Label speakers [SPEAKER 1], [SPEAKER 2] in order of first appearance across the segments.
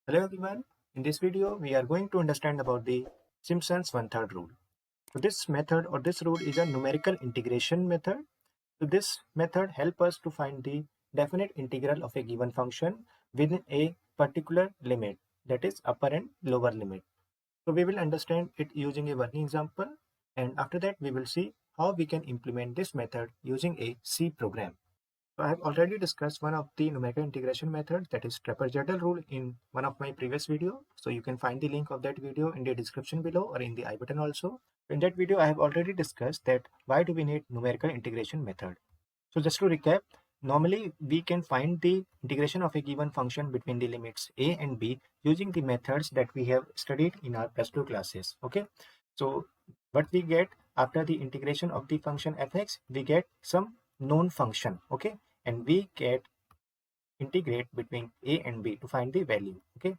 [SPEAKER 1] Hello everyone. In this video, we are going to understand about the Simpson's one-third rule. So this method or this rule is a numerical integration method. So this method helps us to find the definite integral of a given function within a particular limit, that is upper and lower limit. So we will understand it using a working example, and after that we will see how we can implement this method using a C program. So I have already discussed one of the numerical integration methods, that is trapezoidal rule, in one of my previous video. So you can find the link of that video in the description below or in the I button also. In that video, I have already discussed that why do we need numerical integration method. So just to recap, normally we can find the integration of a given function between the limits a and b using the methods that we have studied in our plus 2 classes. Okay, so what we get after the integration of the function fx, we get some known function. Okay, and we get integrate between a and b to find the value. Okay,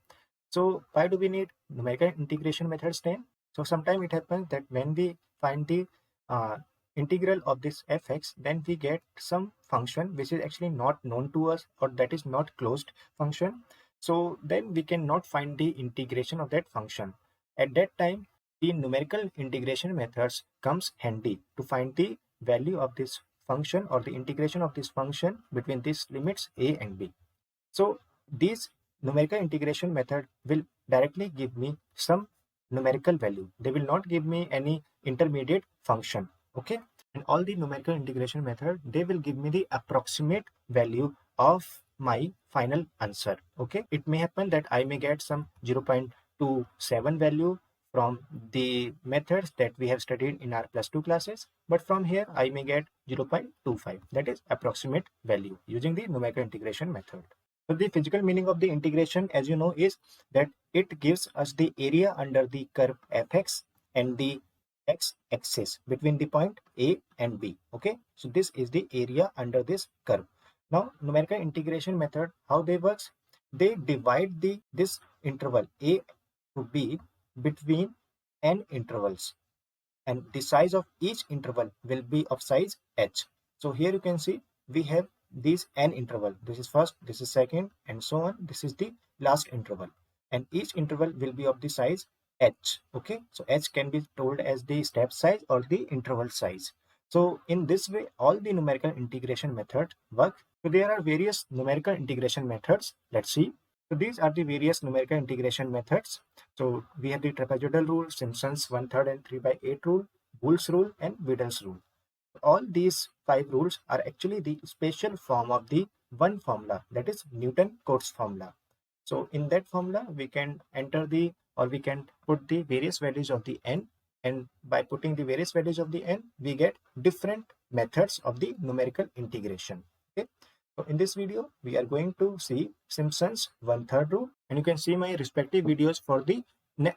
[SPEAKER 1] so why do we need numerical integration methods then? So sometimes it happens that when we find the uh, integral of this fx, then we get some function which is actually not known to us, or that is not closed function. So then we cannot find the integration of that function. At that time, the numerical integration methods comes handy to find the value of this function or the integration of this function between these limits a and b. So these numerical integration method will directly give me some numerical value. They will not give me any intermediate function. Okay, and all the numerical integration method, they will give me the approximate value of my final answer. Okay, it may happen that I may get some 0.27 value from the methods that we have studied in our plus 2 classes, but from here I may get 0.25, that is approximate value using the numerical integration method. So the physical meaning of the integration, as you know, is that it gives us the area under the curve fx and the x-axis between the point A and B. Okay, so this is the area under this curve. Now, numerical integration method, how they works? They divide this interval A to B between n intervals, and the size of each interval will be of size h. So here you can see we have these n interval. This is first, this is second, and so on. This is the last interval, and each interval will be of the size h. Okay, so h can be told as the step size or the interval size. So in this way, all the numerical integration methods work. So there are various numerical integration methods. Let's see. So these are the various numerical integration methods. So we have the trapezoidal rule, Simpson's one-third and 3/8 rule, Boole's rule, and Widdel's rule. All these 5 rules are actually the special form of the one formula, that is Newton-Cotes formula. So in that formula, we can enter the, or we can put the various values of the n, and by putting the various values of the n, we get different methods of the numerical integration. Okay. So in this video, we are going to see Simpson's one-third rule, and you can see my respective videos for the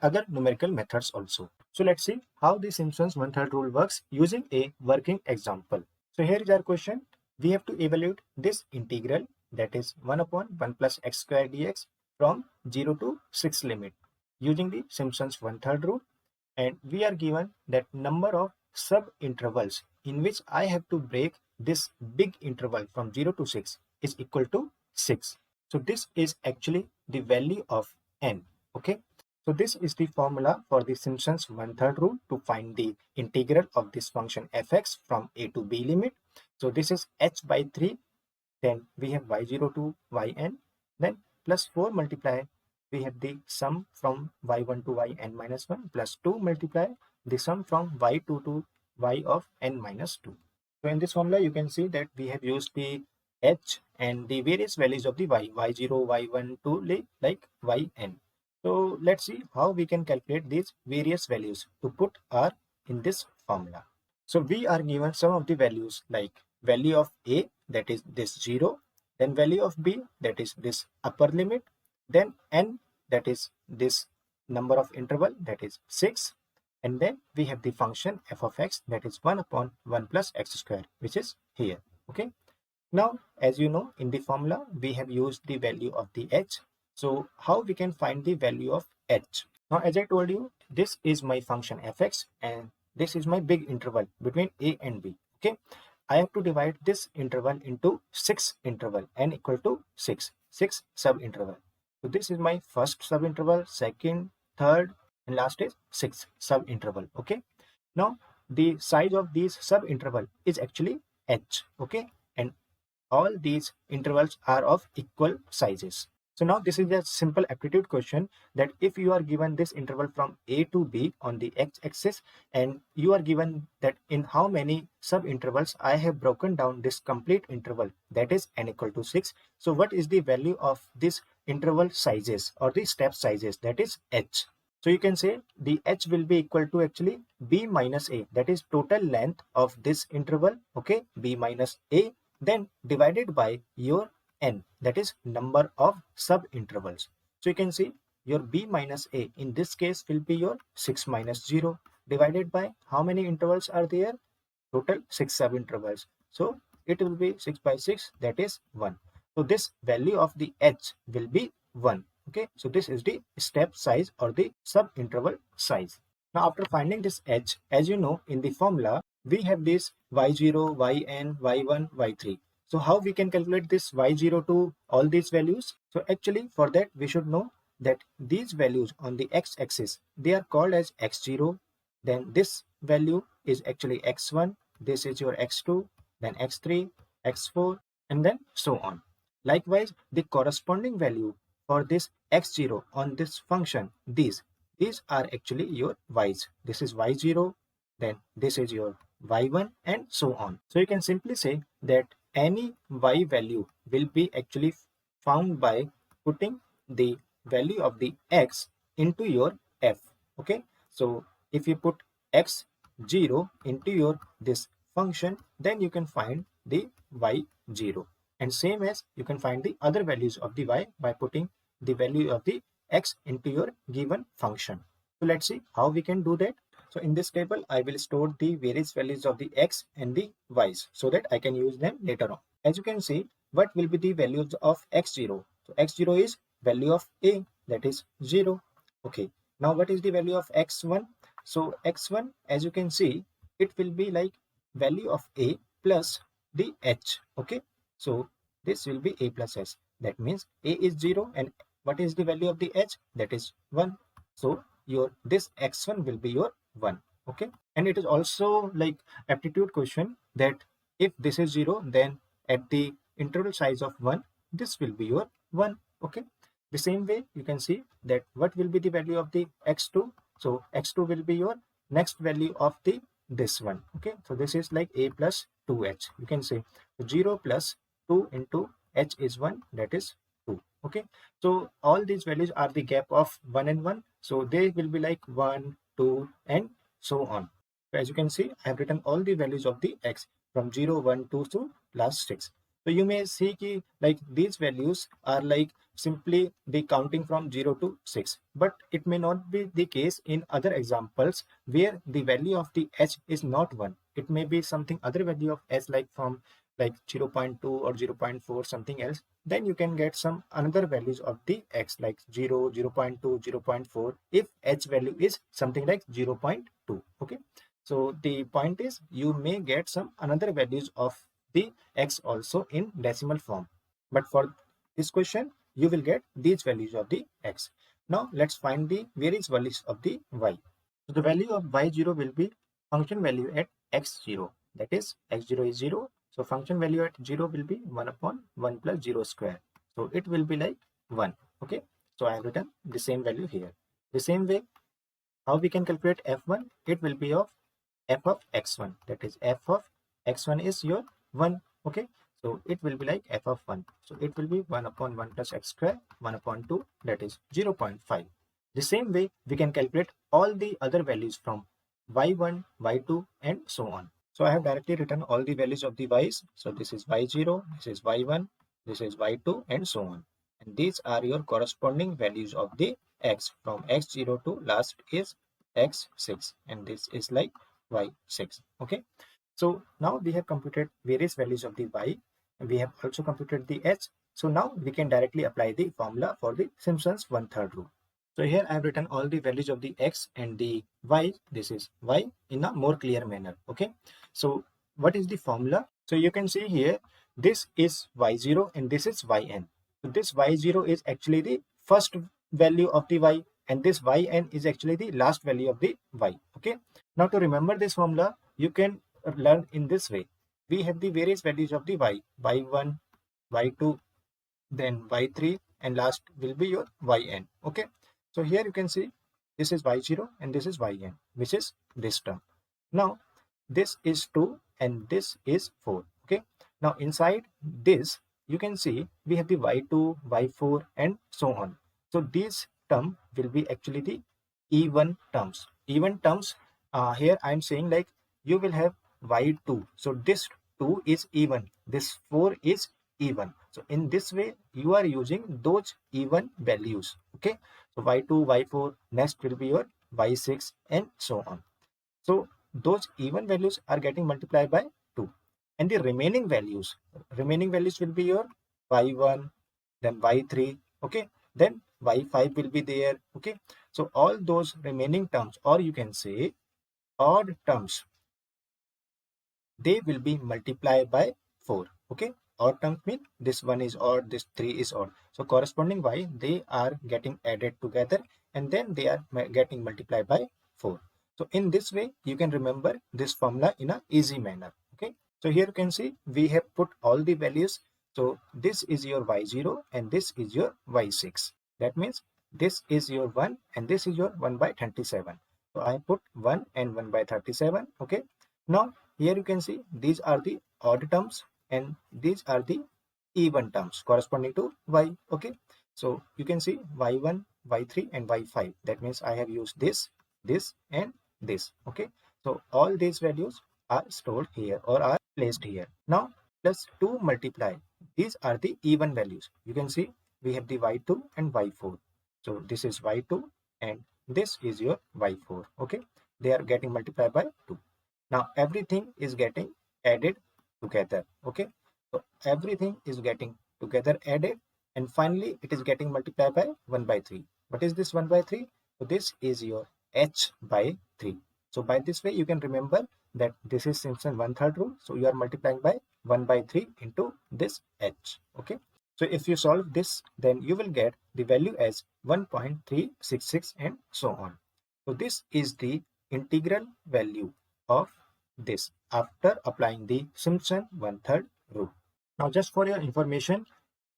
[SPEAKER 1] other numerical methods also. So let's see how the Simpson's one-third rule works using a working example. So here is our question. We have to evaluate this integral, that is 1 upon 1 plus x square dx from 0 to 6 limit using the Simpson's one-third rule, and we are given that number of sub-intervals in which I have to break this big interval from 0 to 6 is equal to 6. So this is actually the value of n. Okay, so this is the formula for the Simpson's one-third rule to find the integral of this function fx from a to b limit. So this is h by 3, then we have y0 to yn, then plus 4 multiply, we have the sum from y1 to yn minus 1, plus 2 multiply the sum from y2 to y of n minus 2. So in this formula, you can see that we have used the h and the various values of the y0, y1 to like yn. So let's see how we can calculate these various values to put r in this formula. So we are given some of the values like value of a, that is this 0, then value of b, that is this upper limit, then n, that is this number of interval, that is 6, and then we have the function f of x, that is 1 upon 1 plus x square, which is here. Okay, now as you know, in the formula we have used the value of the h. So how we can find the value of h? Now as I told you, this is my function fx and this is my big interval between a and b. Okay, I have to divide this interval into 6 interval, n equal to 6 sub interval. So this is my first subinterval, second, third, and last is sixth subinterval. Okay. Now the size of these subinterval is actually h. Okay, and all these intervals are of equal sizes. So now this is a simple aptitude question that if you are given this interval from A to B on the x-axis and you are given that in how many sub-intervals I have broken down this complete interval, that is n equal to 6. So what is the value of this interval sizes or the step sizes, that is h. So you can say the h will be equal to actually b minus a, that is total length of this interval, okay, b minus a, then divided by your n, that is number of sub intervals. So you can see your b minus a in this case will be your 6 minus 0 divided by how many intervals are there? Total 6 sub intervals. So it will be 6 by 6, that is 1. So this value of the h will be 1. Okay, so this is the step size or the sub interval size. Now after finding this h, as you know in the formula we have this y0, yn, y1, y3. So how we can calculate this y0 to all these values? So actually for that we should know that these values on the x-axis, they are called as x0. Then this value is actually x1, this is your x2, then x3, x4, and then so on. Likewise, the corresponding value for this x0 on this function, these are actually your y's. This is y0, then this is your y1, and so on. So you can simply say that any y value will be actually found by putting the value of the x into your f. Okay, so if you put x0 into your this function, then you can find the y0, and same as you can find the other values of the y by putting the value of the x into your given function. So let's see how we can do that. So in this table I will store the various values of the x and the y's so that I can use them later on. As you can see, what will be the values of x0? So x0 is value of a, that is 0. Okay, now what is the value of x1? So x1, as you can see, it will be like value of a plus the h. Okay, so this will be a plus h. That means a is 0 and what is the value of the h? That is 1. So your this x1 will be your 1. Okay, and it is also like aptitude question that if this is 0, then at the interval size of 1, this will be your 1. Okay, the same way you can see that what will be the value of the x2. So x2 will be your next value of the this one. Okay, so this is like a plus 2h. You can say 0 plus 2 into h is 1, that is 2. Okay, so all these values are the gap of 1 and 1, so they will be like 1, 2, and so on. So as you can see, I have written all the values of the x from 0, 1, 2 to last 6. So you may see ki like these values are like simply the counting from 0 to 6, but it may not be the case in other examples where the value of the h is not 1. It may be something other value of h, like from like 0.2 or 0.4, something else. Then you can get some another values of the x like 0, 0.2, 0.4 if h value is something like 0.2. Okay, so the point is you may get some another values of the x also in decimal form, but for this question you will get these values of the x. Now let's find the various values of the y. So the value of y0 will be function value at x0, that is x0 is 0, so function value at 0 will be 1 upon 1 plus 0 square, so it will be like 1. Okay, so I have written the same value here. The same way how we can calculate f1, it will be of f of x1, that is f of x1 is your 1. Okay, so it will be like f of 1, so it will be 1 upon 1 plus x square, 1 upon 2, that is 0.5. The same way we can calculate all the other values from y1, y2, and so on. So I have directly written all the values of the y's. So this is y0, this is y1, this is y2, and so on. And these are your corresponding values of the x from x0 to last is x6, and this is like y6. Okay, so now we have computed various values of the y, and we have also computed the h. So now we can directly apply the formula for the Simpson's 1/3 rule. So here I have written all the values of the x and the y. This is y in a more clear manner. Okay, so what is the formula? So you can see here, this is y0 and this is yn. So this y0 is actually the first value of the y, and this yn is actually the last value of the y. Okay, now to remember this formula, you can learn in this way. We have the various values of the y, y1, y2, then y3, and last will be your yn. Okay, so here you can see this is y0 and this is yn, which is this term. Now this is 2 and this is 4. Okay, now inside this you can see we have the y2, y4 and so on. So these term will be actually the even terms. Even terms, here I am saying like you will have y2, so this 2 is even, this 4 is even. So in this way you are using those even values. Okay, so y2, y4, next will be your y6 and so on. So those even values are getting multiplied by 2, and the remaining values will be your y1, then y3. Okay, then y5 will be there. Okay, so all those remaining terms, or you can say odd terms, they will be multiplied by 4. Okay, odd terms mean this one is odd, this 3 is odd, so corresponding y they are getting added together and then they are getting multiplied by 4. So in this way you can remember this formula in a easy manner. Okay, so here you can see we have put all the values. So this is your y0 and this is your y6. That means this is your 1 and this is your 1 by 37. So I put 1 and 1 by 37. Okay, now here you can see these are the odd terms and these are the even terms corresponding to y. Okay, so you can see y1, y3 and y5. That means I have used this, this and this. Okay, so all these values are stored here or are placed here. Now plus 2 multiply, these are the even values. You can see we have the y2 and y4. So this is y2 and this is your y4. Okay, they are getting multiplied by 2. Now everything is getting added together. Okay, so everything is getting together added and finally it is getting multiplied by 1 by 3. What is this 1 by 3? So this is your h by 3. So by this way you can remember that this is Simpson 1/3 rule. So you are multiplying by 1 by 3 into this h. Okay, so if you solve this, then you will get the value as 1.366 and so on. So this is the integral value of this after applying the Simpson 1/3 rule. Now just for your information,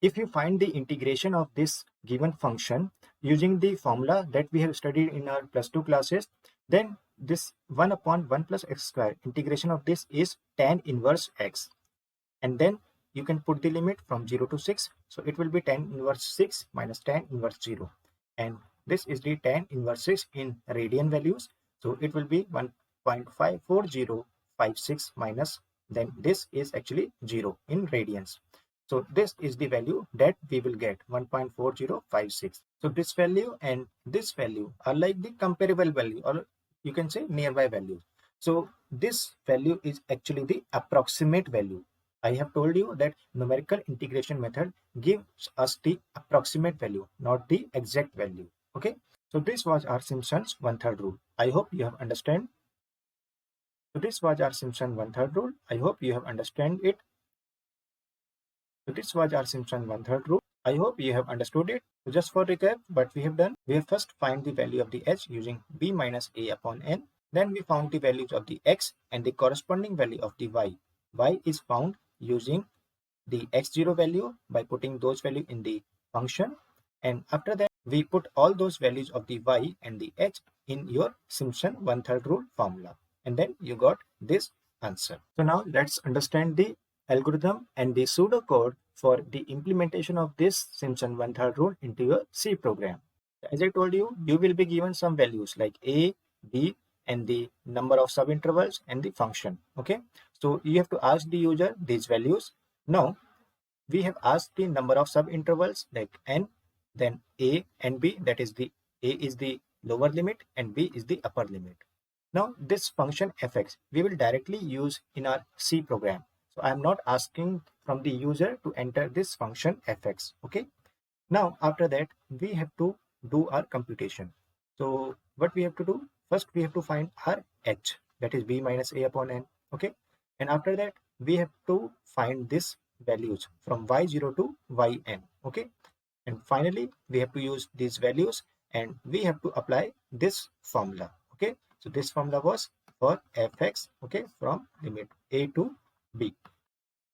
[SPEAKER 1] if you find the integration of this given function using the formula that we have studied in our +2 classes, then this 1 upon 1 plus x square integration of this is tan inverse x, and then you can put the limit from 0 to 6. So it will be tan inverse 6 minus tan inverse 0, and this is the tan inverse 6 in radian values. So it will be 1.54056 minus, then this is actually 0 in radians. So this is the value that we will get, 1.4056. So this value and this value are like the comparable value, or you can say nearby values. So this value is actually the approximate value. I have told you that numerical integration method gives us the approximate value, not the exact value. Okay, so this was our Simpson's 1/3 rule. I hope you have understand. So this was our Simpson 1/3 rule. I hope you have understand it. So this was our Simpson 1/3 rule. I hope you have understood it. So just for recap, what we have done, we have first find the value of the h using b minus a upon n. Then we found the values of the x and the corresponding value of the y. Y is found using the x0 value by putting those values in the function, and after that we put all those values of the y and the h in your Simpson 1/3 rule formula, and then you got this answer. So now let's understand the algorithm and the pseudocode for the implementation of this Simpson 1/3 rule into your C program. As I told you, you will be given some values like a, b, and the number of subintervals and the function. Okay, so you have to ask the user these values. Now we have asked the number of subintervals like n, then a and b, that is the a is the lower limit and b is the upper limit. Now this function fx we will directly use in our C program. So I am not asking from the user to enter this function fx. Okay, now after that we have to do our computation. So what we have to do, first we have to find our h, that is b minus a upon n. Okay, and after that we have to find this values from y0 to yn. Okay, and finally we have to use these values and we have to apply this formula. Okay, so this formula was for fx, okay, from limit a to b,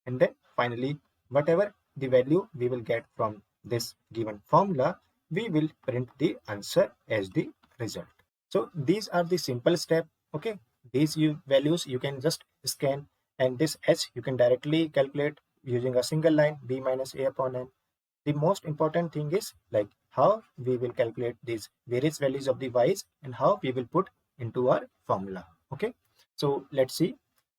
[SPEAKER 1] and then finally whatever the value we will get from this given formula, we will print the answer as the result. So these are the simple step. Okay, these values you can just scan, and this h you can directly calculate using a single line, b minus a upon n. The most important thing is like how we will calculate these various values of the y's and how we will put into our formula. Okay, so let's see.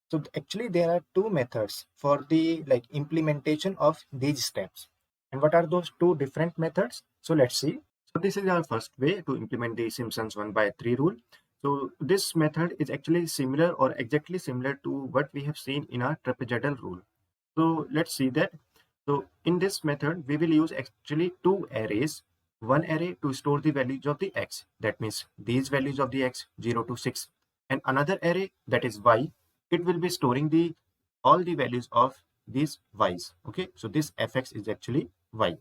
[SPEAKER 1] So actually there are two methods for the like implementation of these steps. And what are those two different methods? So let's see. So this is our first way to implement the Simpson's 1 by 3 rule. So this method is actually similar or exactly similar to what we have seen in our trapezoidal rule. So let's see that. So in this method, we will use actually two arrays. One array to store the values of the x, that means these values of the x 0 to 6, and another array that is y, it will be storing the all the values of these y's. Okay, so this fx is actually y,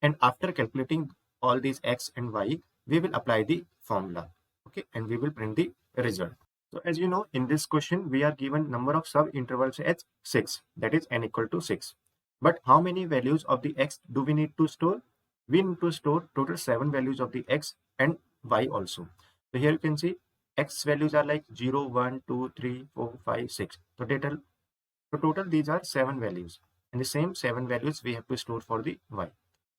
[SPEAKER 1] and after calculating all these x and y, we will apply the formula. Okay, and we will print the result. So as you know, in this question we are given number of sub intervals as 6, that is n equal to 6. But how many values of the x do we need to store? We need to store total 7 values of the x and y also. So here you can see x values are like 0, 1, 2, 3, 4, 5, 6. So total these are 7 values, and the same 7 values we have to store for the y.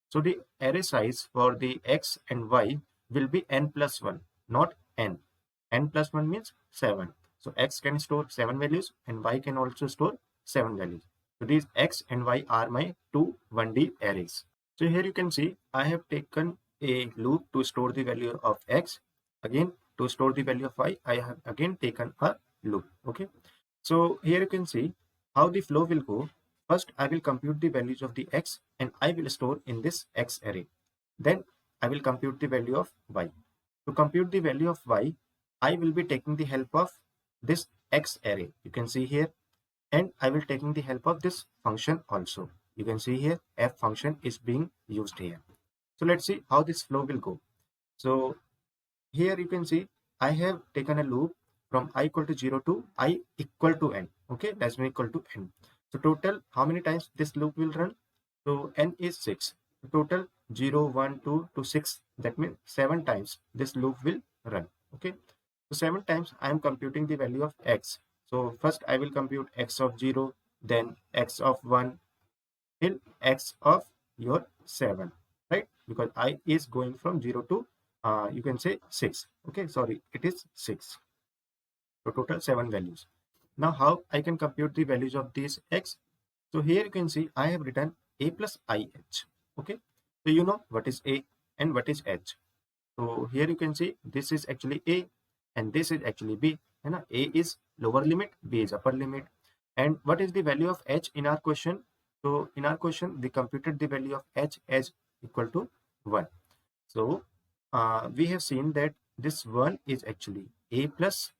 [SPEAKER 1] So the array size for the x and y will be n plus 1, not n. N plus 1 means 7. So x can store 7 values and y can also store 7 values. So these x and y are my two 1D arrays. So here you can see I have taken a loop to store the value of x. Again, to store the value of y, I have again taken a loop. Okay. So here you can see how the flow will go. First, I will compute the values of the x and I will store in this x array. Then I will compute the value of y. To compute the value of y, I will be taking the help of this x array. You can see here, and I will taking the help of this function also. You can see here f function is being used here. So let's see how this flow will go. So here you can see I have taken a loop from I equal to 0 to I equal to n. Okay, that's equal to n. So total how many times this loop will run? So n is 6. Total 0, 1, 2 to 6. That means 7 times this loop will run. Okay. So 7 times I am computing the value of x. So first I will compute x of 0, then x of 1, till x of your 7, right? Because I is going from 0 to you can say 6. Okay, sorry, it is 6. So total 7 values. Now how I can compute the values of these x? So here you can see I have written a plus ih. Okay, so you know what is a and what is h. So here you can see this is actually a and this is actually b. And a is lower limit, b is upper limit. And what is the value of h in our question? So in our question we computed the value of h as equal to 1. So we have seen that this 1 is actually a plus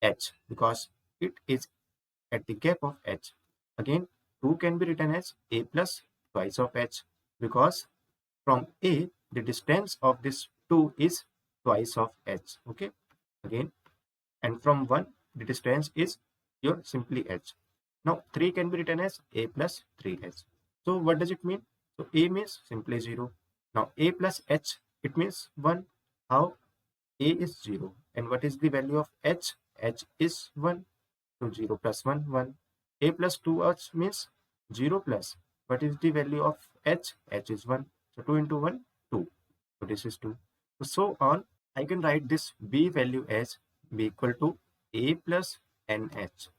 [SPEAKER 1] h because it is at the gap of h. Again, 2 can be written as a plus twice of h because from a the distance of this 2 is twice of h. Okay, again, and from 1 the distance is your simply h. Now 3 can be written as a plus 3h. So what does it mean? So a means simply 0. Now a plus h, it means 1. How? A is 0. And what is the value of h? H is 1. So 0 plus 1, 1. A plus 2h means 0 plus. What is the value of h? H is 1. So 2 into 1, 2. So this is 2. So on, I can write this b value as b equal to a plus nh.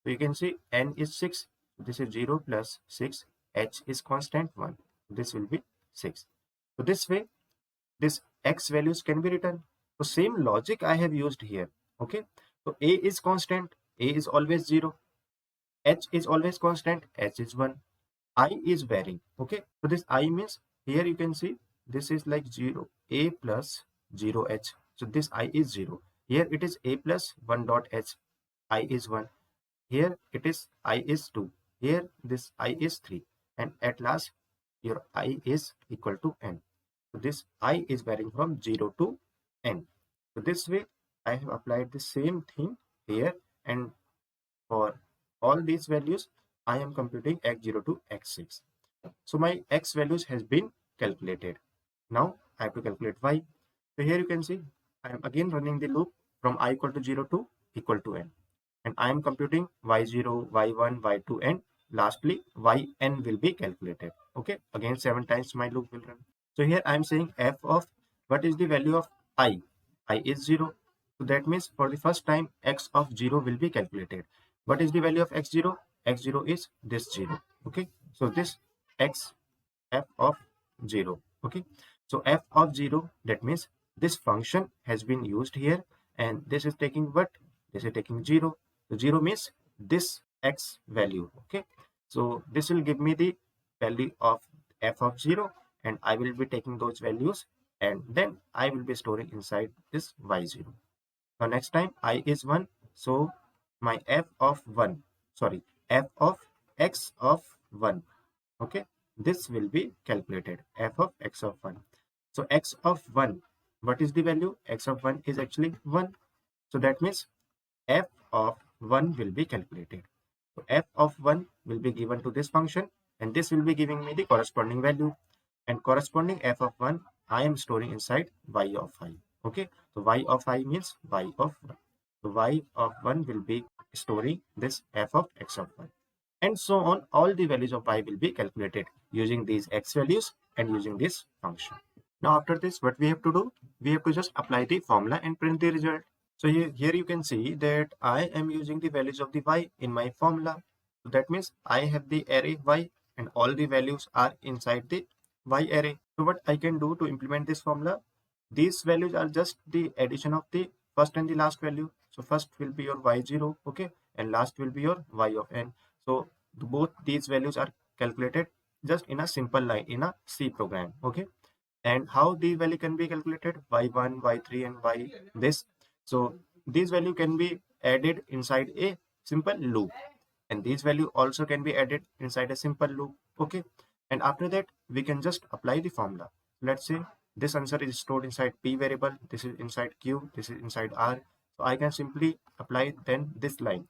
[SPEAKER 1] So you can see n is 6. This is 0 plus 6. H is constant 1. This will be 6. So this way, this x values can be written. So same logic I have used here. Okay. So a is constant. A is always 0. H is always constant. H is 1. I is varying. Okay. So this I means here you can see this is like 0. A plus 0h. So this I is 0. Here it is a plus 1 dot h. I is 1. Here it is I is 2. Here this I is 3. And at last your I is equal to n. So this I is varying from 0 to n. So this way I have applied the same thing here, and for all these values I am computing x0 to x6. So my x values has been calculated. Now I have to calculate y. So here you can see I am again running the loop from I equal to 0 to equal to n, and I am computing y0, y1, y2, and lastly yn will be calculated. Okay, again 7 times my loop will run. So here I am saying f of what is the value of I is 0. So that means for the first time x of 0 will be calculated. What is the value of x0? X0 is this 0. Okay, so this x f of 0. Okay, so f of 0, that means this function has been used here, and this is taking what? This is taking 0. So 0 means this x value. Okay, so this will give me the value of f of 0, and I will be taking those values, and then I will be storing inside this y0. Now next time I is 1, so my f of 1, sorry, f of x of 1, okay, this will be calculated, f of x of 1. So x of 1, what is the value? X of 1 is actually 1. So that means f of 1 will be calculated. So f of 1 will be given to this function, and this will be giving me the corresponding value. And corresponding f of 1, I am storing inside y of I. Okay, so y of I means y of 1. So y of 1 will be storing this f of x of 1. And so on, all the values of y will be calculated using these x values and using this function. Now after this, what we have to do? We have to just apply the formula and print the result. So here you can see that I am using the values of the y in my formula. So that means I have the array y and all the values are inside the y array. So what I can do to implement this formula? These values are just the addition of the first and the last value. So first will be your y0, okay, and last will be your y of n. So both these values are calculated just in a simple line in a C program, okay. And how the value can be calculated? Y1, y3, and y this. So these value can be added inside a simple loop, and these value also can be added inside a simple loop, okay. And after that we can just apply the formula. Let's say this answer is stored inside p variable, this is inside q, this is inside r. So I can simply apply then this line,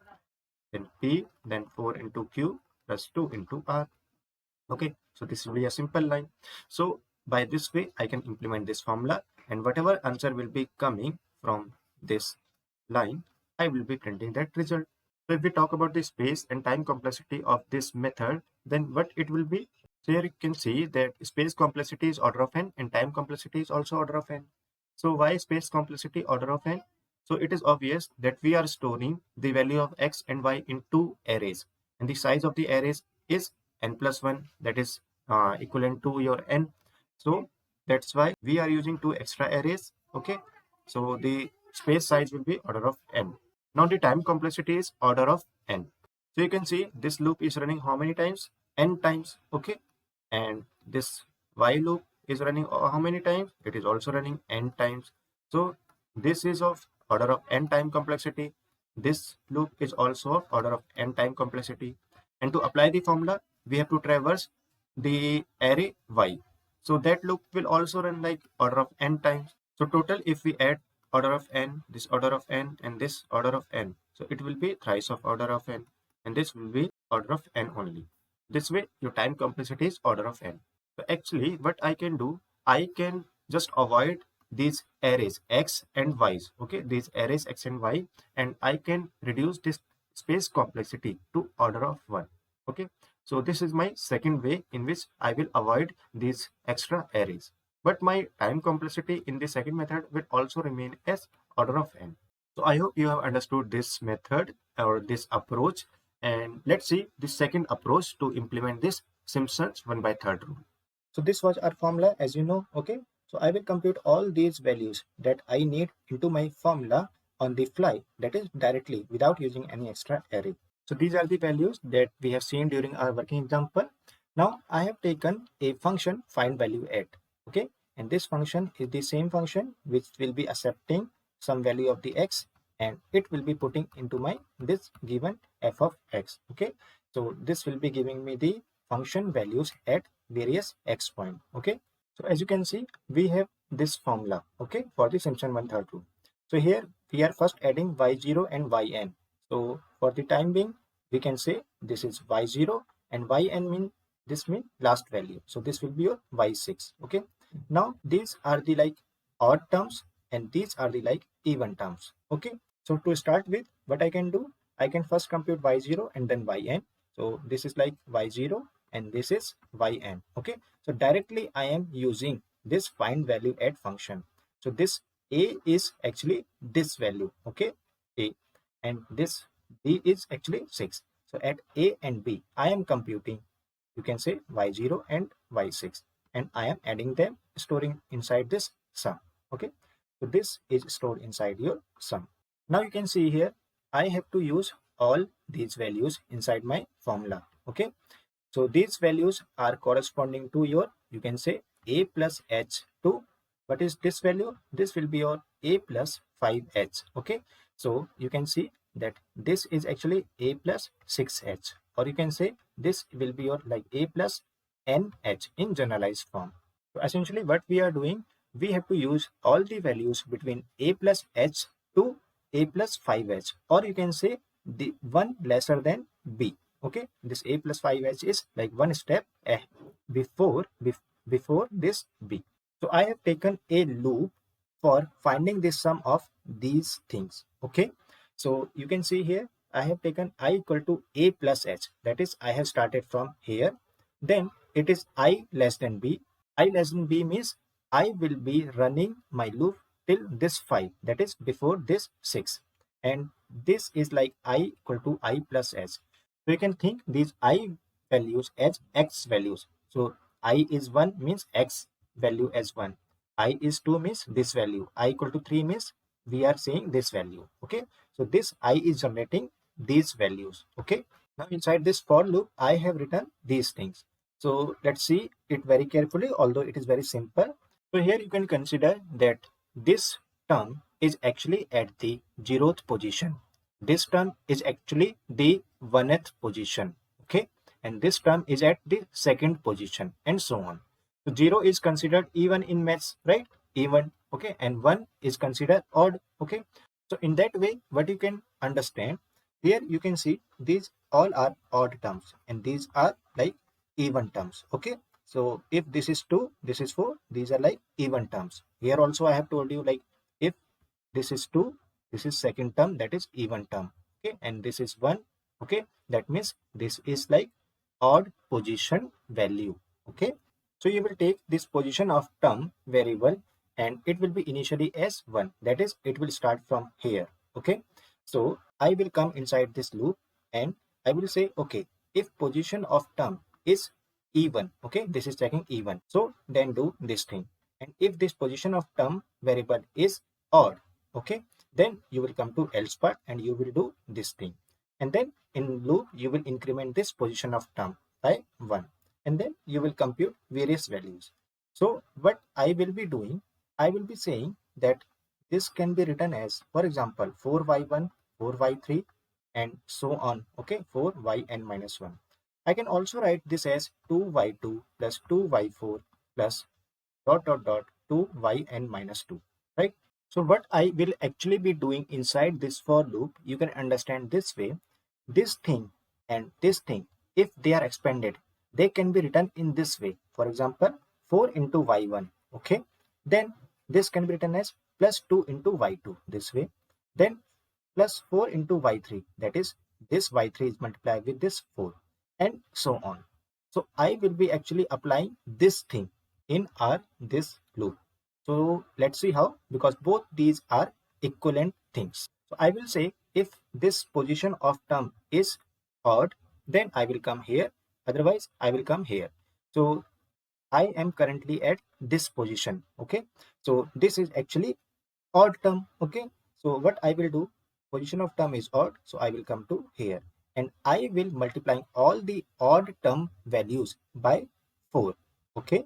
[SPEAKER 1] then p, then 4 into q plus 2 into r. Okay, so this will be a simple line. So by this way I can implement this formula, and whatever answer will be coming from this line, I will be printing that result. So if we talk about the space and time complexity of this method, then what it will be? So here you can see that space complexity is order of n and time complexity is also order of n. So why space complexity order of n? So it is obvious that we are storing the value of x and y in two arrays, and the size of the arrays is n plus 1, that is equivalent to your n. So that's why we are using two extra arrays, okay. So the space size will be order of n. Now the time complexity is order of n. So you can see this loop is running how many times? N times, okay. And this while loop is running how many times? It is also running n times. So this is of order of n time complexity. This loop is also of order of n time complexity. And to apply the formula, we have to traverse the array y. So that loop will also run like order of n times. So total, if we add order of n, this order of n, and this order of n, so it will be thrice of order of n, and this will be order of n only. This way your time complexity is order of n. So actually what I can do, I can just avoid these arrays x and y's, okay, these arrays x and y, and I can reduce this space complexity to order of 1, okay. So this is my second way in which I will avoid these extra arrays, but my time complexity in the second method will also remain as order of n. So I hope you have understood this method or this approach, and let's see the second approach to implement this Simpson's 1/3 rule. So this was our formula, as you know, okay. So I will compute all these values that I need into my formula on the fly, that is directly without using any extra array. So these are the values that we have seen during our working example. Now I have taken a function find value at, okay, and this function is the same function which will be accepting some value of the x, and it will be putting into my this given f of x, okay. So this will be giving me the function values at various x point. Okay, so as you can see, we have this formula, okay, for the Simpson one-third rule. So here we are first adding y0 and yn. So for the time being, we can say this is y0 and yn mean this mean last value. So this will be your y6. Okay, now these are the like odd terms and these are the like even terms. Okay, so to start with, what I can do, I can first compute y0 and then yn. So this is like y0 and this is yn. Okay, so directly I am using this find value add function. So this a is actually this value, okay, a, and this b is actually 6. So at a and b I am computing, you can say y0 and y6, and I am adding them, storing inside this sum. Okay, so this is stored inside your sum. Now you can see here I have to use all these values inside my formula. Okay, so these values are corresponding to your, you can say, a plus h2. What is this value? This will be your a plus 5h. Okay, so you can see that this is actually a plus 6h, or you can say this will be your like a plus nh in generalized form. So essentially what we are doing, we have to use all the values between a plus h to a plus 5h, or you can say the one lesser than b. Okay, this a plus 5h is like one step before this b. So I have taken a loop for finding the sum of these things. Okay, so you can see here I have taken I equal to a plus h, that is I have started from here, then it is I less than b. I less than b means I will be running my loop till this 5, that is before this 6, and this is like I equal to I plus h. So you can think these I values as x values. So I is 1 means x value as 1. I is 2 means this value. I equal to 3 means we are saying this value. Okay, so this I is generating these values. Okay, now inside this for loop I have written these things. So let's see it very carefully, although it is very simple. So here you can consider that this term is actually at the 0th position. This term is actually the 1th position. Okay, and this term is at the 2nd position, and so on. So 0 is considered even in maths, right? Even. Okay, and 1 is considered odd. Okay, so in that way what you can understand, here you can see these all are odd terms and these are like even terms. Okay, so if this is 2, this is 4, these are like even terms. Here also I have told you, like if this is 2, this is second term, that is even term. Okay, and this is 1. Okay, that means this is like odd position value. Okay, so you will take this position of term variable and it will be initially as 1, that is it will start from here. Okay, so I will come inside this loop and I will say, okay, if position of term is even, okay, this is checking even, so then do this thing. And if this position of term variable is odd, okay, then you will come to else part and you will do this thing, and then in loop you will increment this position of term by 1, and then you will compute various values. So what I will be doing, I will be saying that this can be written as, for example, 4y1, 4y3, and so on. Okay, 4yn minus 1. I can also write this as 2y2 plus 2y4 plus dot dot dot 2yn minus 2, right? So what I will actually be doing inside this for loop, you can understand this way. This thing and this thing, if they are expanded, they can be written in this way. For example, 4 into y1, okay, then this can be written as plus 2 into y2 this way, then plus 4 into y3, that is this y3 is multiplied with this 4, and so on. So I will be actually applying this thing in our this loop. So let's see how, because both these are equivalent things. So I will say if this position of term is odd, then I will come here, otherwise I will come here. So I am currently at this position. Okay, so this is actually odd term. Okay, so what I will do, position of term is odd, so I will come to here and I will multiply all the odd term values by 4. Okay,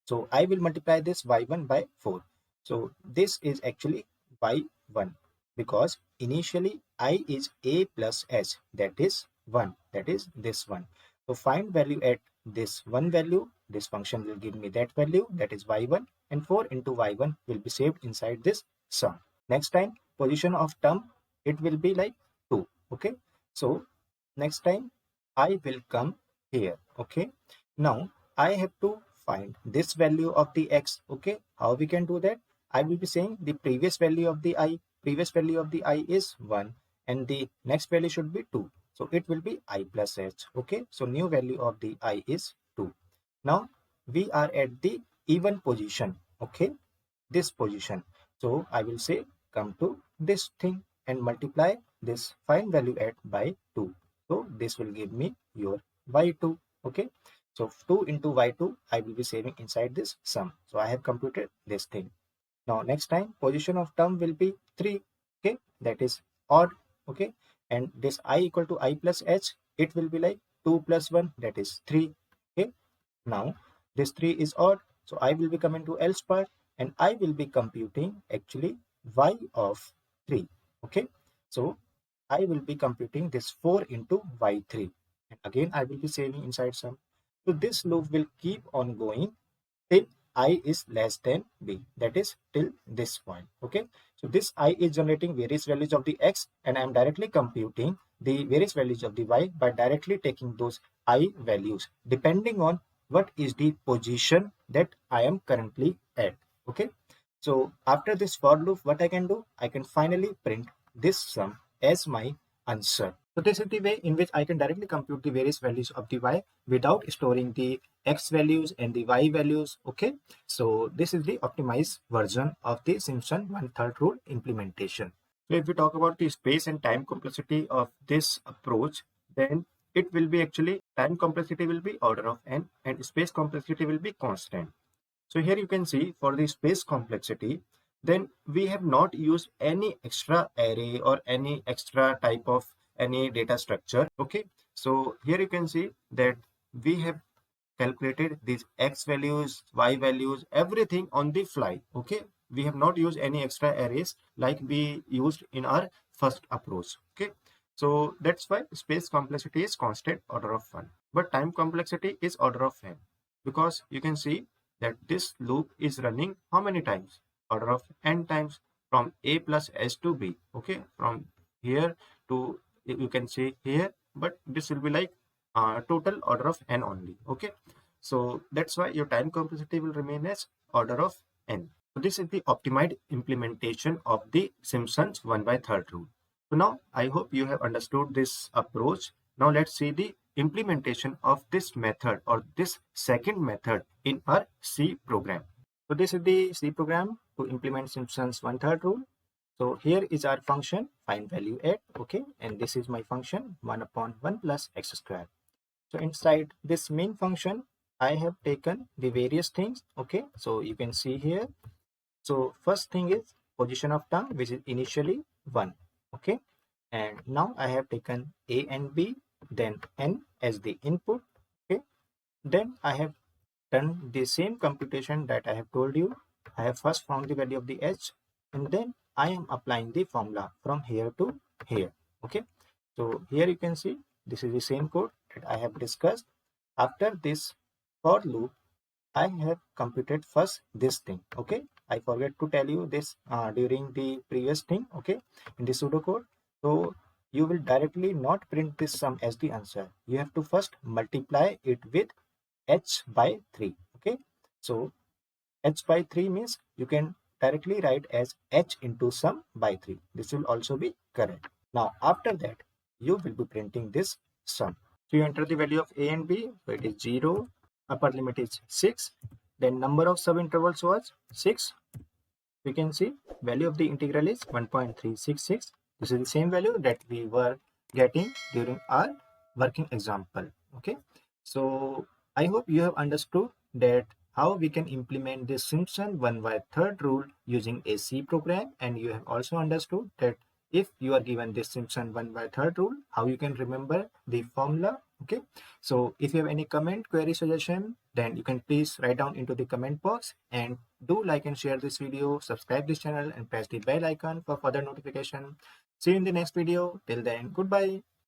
[SPEAKER 1] so I will multiply this y1 by 4. So this is actually y1, because initially I is a plus h, that is 1, that is this one. So find value at this one value, this function will give me that value, that is y1, and 4 into y1 will be saved inside this sum. Next time, position of term, it will be like 2. Okay, so next time I will come here. Okay, now I have to find this value of the x. Okay, how we can do that? I will be saying the previous value of the I is 1, and the next value should be 2. So it will be I plus h. Okay, so new value of the I is 2. Now we are at the even position. Okay, this position. So I will say come to this thing and multiply this find value at by 2. So this will give me your y2. Okay, so 2 into y2 I will be saving inside this sum. So I have computed this thing. Now next time position of term will be 3. Okay, that is odd. Okay, and this I equal to I plus h, it will be like 2 plus 1, that is 3. Okay, now this 3 is odd, so I will be coming to else part and I will be computing actually y of 3. Okay, so I will be computing this 4 into y3, and again I will be saving inside sum. So this loop will keep on going till I is less than b, that is till this point. Okay, so this I is generating various values of the x, and I am directly computing the various values of the y by directly taking those I values depending on what is the position that I am currently at. Okay, so after this for loop, what I can do, I can finally print this sum as my answer. So this is the way in which I can directly compute the various values of the y without storing the x values and the y values. Okay, so this is the optimized version of the Simpson 1/3 rule implementation. So if we talk about the space and time complexity of this approach, then it will be actually time complexity will be order of n and space complexity will be constant. So here you can see for the space complexity, then we have not used any extra array or any extra type of any data structure. Okay, so here you can see that we have calculated these x values, y values, everything on the fly. Okay, we have not used any extra arrays like we used in our first approach. Okay, so that's why space complexity is constant order of 1, but time complexity is order of n, because you can see that this loop is running how many times? Order of n times, from a plus s to b. Okay, from here to you can see here, but this will be like total order of n only. Okay, so that's why your time complexity will remain as order of n. So this is the optimized implementation of the Simpson's 1/3 rule. So now I hope you have understood this approach. Now let's see the implementation of this method or this second method in our C program. So this is the C program to implement Simpson's 1/3 rule. So here is our function find value at. Okay, and this is my function 1 upon 1 plus x square. So inside this main function, I have taken the various things. Okay, so you can see here. So first thing is position of term, which is initially 1. Okay, and now I have taken a and b, then n as the input. Okay, then I have done the same computation that I have told you. I have first found the value of the h, and then I am applying the formula from here to here. Okay, so here you can see this is the same code that I have discussed. After this for loop, I have computed first this thing. Okay, I forget to tell you this during the previous thing. Okay, in the pseudocode. So you will directly not print this sum as the answer. You have to first multiply it with h by 3. Okay, so h by 3 means you can directly write as h into sum by 3. This will also be correct. Now after that, you will be printing this sum. So you enter the value of a and b, so it is 0, upper limit is 6, then number of subintervals was 6. We can see value of the integral is 1.366. This is the same value that we were getting during our working example. Okay, so I hope you have understood that how we can implement this Simpson 1/3 rule using a C program, and you have also understood that if you are given this Simpson 1/3 rule, how you can remember the formula. Okay, so if you have any comment, query, suggestion, then you can please write down into the comment box, and do like and share this video, subscribe this channel, and press the bell icon for further notification. See you in the next video. Till then, goodbye.